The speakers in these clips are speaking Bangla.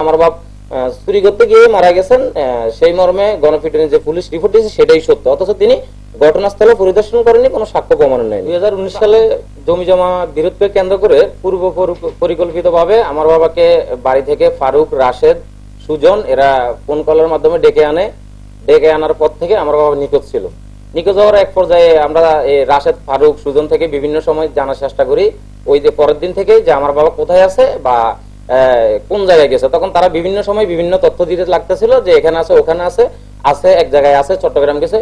আমার বাপ চুরি করতে গিয়ে মারা গেছেন, সেই মর্মে গণপিটুনি যে পুলিশ রিপোর্ট দিয়েছে সেটাই সত্য, অথচ তিনি ঘটনাস্থলে পরিদর্শন করেননি, কোনো সাক্ষ্য প্রমাণ নেই। 2019 সালে জমি জমা বিরোধকে কেন্দ্র করে পূর্ব পরিকল্পিতভাবে আমার বাবাকে বাড়ি থেকে ফারুক, রাশেদ, সুজন এরা ফোন কলের মাধ্যমে ডেকে আনার পর থেকে আমার বাবা নিখোঁজ ছিল। নিখোঁজ হওয়ার এক পর্যায়ে আমরা রাশেদ, ফারুক, সুজন থেকে বিভিন্ন সময় জানার চেষ্টা করি, ওই যে পরের দিন থেকে যে আমার বাবা কোথায় আছে বা কোন জায়গায় গেছে। তখন তারা বিভিন্ন সময় বিভিন্ন তথ্য দিতে লাগতেছিল যে এখানে আছে, ওখানে আছে, এক জায়গায় আছে, চট্টগ্রাম গেছে।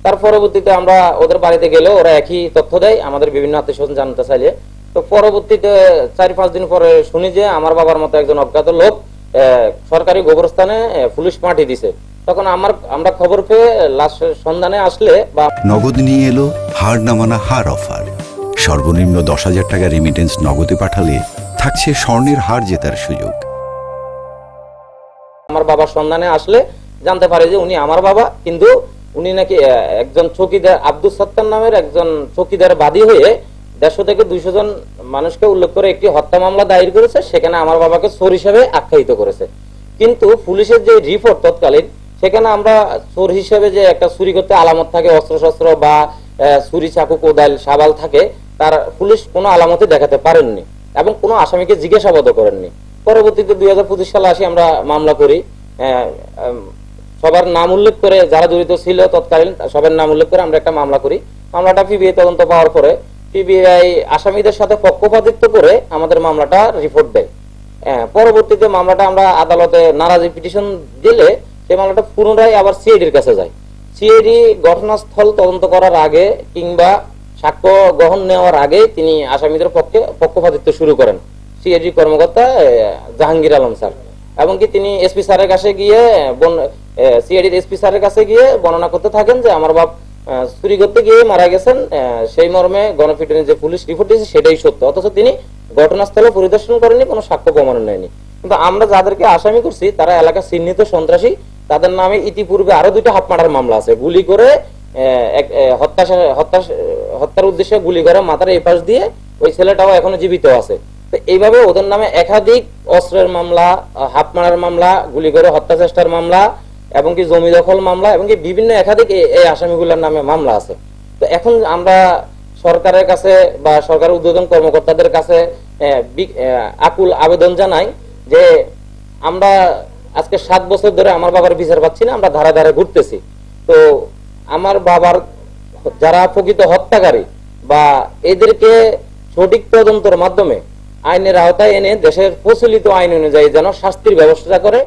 তার পরবর্তীতে আমরা ওদের বাড়িতে গেলেও ওরা একই তথ্য দেয় আমাদের বিভিন্ন আত্মীয় স্বজন জানতে চাইলে। তো পরবর্তীতে 4-5 দিন পরে শুনি যে আমার বাবার মতো একজন অজ্ঞাত লোক সরকারি গোবরস্থানে পুলিশ পাঠিয়ে দিছে। তখন আমরা খবর পেয়ে লাশের সন্ধানে আসলে বা নগদ নিয়ে এলো হার না মানা হার অফার। সর্বনিম্ন 10,000 টাকা রেমিটেন্স নগদে পাঠালে থাকছে স্বর্ণের হার জেতার সুযোগ। আমার বাবার সন্ধানে আসলে জানতে পারে যে উনি আমার বাবা, কিন্তু উনি নাকি একজন চৌকিদার, আব্দুল সত্তার নামের একজন চৌকিদার বাদী হয়ে 150 থেকে 200 জন মানুষকে উল্লেখ করে একটি হত্যা মামলা দায়ের করেছে। সেখানে আমার বাবাকে চোর হিসেবে আখ্যায়িত করেছে। কিন্তু পুলিশের যে রিপোর্ট তৎকালীন, সেখানে আমরা চোর হিসেবে যে একটা চুরি করতে আলামত থাকে, অস্ত্রশস্ত্র বা চুরি, চাকু, কোদাল, শাবাল থাকে, তার পুলিশ কোনো আলামতই দেখাতে পারেননি এবং কোনো আসামিকে জিজ্ঞাসাবাদও করেননি। পরবর্তীতে 2025 সালে আসি, আমরা মামলা করি, সবার নাম উল্লেখ করে, যারা জড়িত ছিল তৎকালীন সবার নাম উল্লেখ করে আমরা একটা মামলা করি। মামলাটা পিবিআই তদন্ত পাওয়ার পরে পিবিআই আসামিদের সাথে পক্ষপাতিত্ব করে আমাদের মামলাটা রিপোর্ট দেয়। পরবর্তীতে মামলাটা আমরা আদালতে নারাজি পিটিশন দিলে সেই মামলাটা পুনরায় আবার সিআইডির কাছে যায়। সিআইডি ঘটনাস্থল তদন্ত করার আগে কিংবা সাক্ষ্য গ্রহণ নেওয়ার আগে তিনি আসামিদের পক্ষে পক্ষপাতিত্ব শুরু করেন সিআইডি কর্মকর্তা জাহাঙ্গীর আলম স্যার, এবং কি তিনি এসপি স্যারের কাছে গিয়ে সিআইডির এসপি স্যারের কাছে গিয়ে বর্ণনা করতে থাকেন যে আমার বাপ চুরি করতে গিয়ে মারা গেছেন, সেই মর্মে গণপিটুনি যে পুলিশ রিপোর্ট দিয়েছে সেটাই সত্য, অথচ তিনি ঘটনাস্থলে পরিদর্শন করেননি, কোনো সাক্ষ্য প্রমাণ নেয়নি। কিন্তু আমরা যাদেরকে আসামি করছি তারা এলাকা চিহ্নিত সন্ত্রাসী, তাদের নামে ইতিপূর্বে আরো 2টা হাত মারার মামলা আছে। গুলি করে হত্যার উদ্দেশ্যে গুলি করে মাথার এই পাশ দিয়ে ওই ছেলেটাও এখনো জীবিত আছে। তো এইভাবে ওদের নামে একাধিক অস্ত্রের মামলা, হাত মারার মামলা, গুলি করে হত্যা চেষ্টার মামলা এবং কি জমি দখল মামলা এবং কি বিভিন্ন একাধিক এই আসামিগুলোর নামে মামলা আছে। তো এখন আমরা সরকারের কাছে বা সরকারের ঊর্ধ্বতন কর্মকর্তাদের কাছে আকুল আবেদন জানাই যে আমরা আজকে 7 বছর ধরে আমার বাবার বিচার পাচ্ছি না, আমরা ধারে ধারে ঘুরতেছি। তো আমার বাবার যারা প্রকৃত হত্যাকারী বা এদেরকে সঠিক তদন্তের মাধ্যমে আইনের আওতায় এনে দেশের প্রচলিত আইন অনুযায়ী যেন শাস্তির ব্যবস্থা করে।